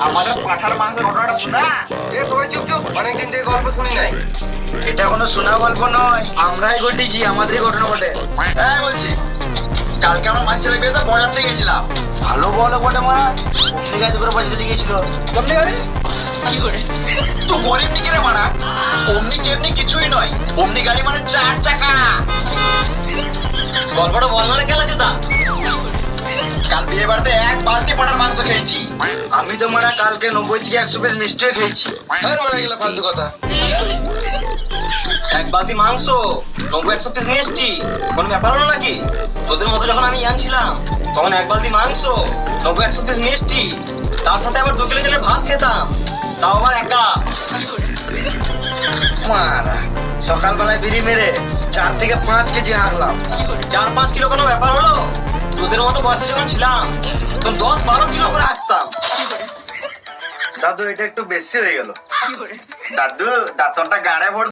আমাদের পাঠার মাংসের ঘটনাটা শোনা। এ সবাই চুপ চুপ, অনেকদিন থেকে গল্প শুনি নাই। এটা কোনো শোনা গল্প নয়, আমরাই ঘটিয়েছি, আমাদেরই ঘটনা ঘটে। হ্যাঁ বলছি, কালকে আমরা মাছ ছেলে বিয়েতে বজাতে গেছিলাম। ভালো বলো বটে মা, অমনি গাড়ি করে বজাতে গিয়েছিল। কেমনি গাড়ি কি করে তো গরিব নিকে রে মারা, অমনি কেমনি কিছুই নয়, অমনি গাড়ি মানে 4 চাকা। গল্পটা বল মানে কেলা চুদা। কাল বিয়ে বাড়িতে 1 বালতি পাঠার মাংস খেয়েছি। আমি তো মারা কালকে 90 থেকে 100 পিস মিষ্টিও খেয়েছি। আর মারা গেল ফালতু কথা। 1 বালতি মাংস, 90-100 পিস মিষ্টি, কোনো ব্যাপার হলো নাকি? তোদের মতো যখন আমি ইয়াং ছিলাম তখন 1 বালতি মাংস, 90-100 পিস মিষ্টি, তার সাথে আবার 2 কিলো চালের ভাত খেতাম, তাও আবার একা। মারা সকালবেলায় বিড়ি মেরে 4 থেকে 5 কেজি হারলাম। 4-5 কিলো কোনো ব্যাপার হলো? তোদের মতো বয়সে যখন ছিলাম তখন 10-12 কিলো করে হাঁটতাম। দাদু এটা একটু বেশি হয়ে গেল। দাদু দাঁতনটা গাড়ে ভর।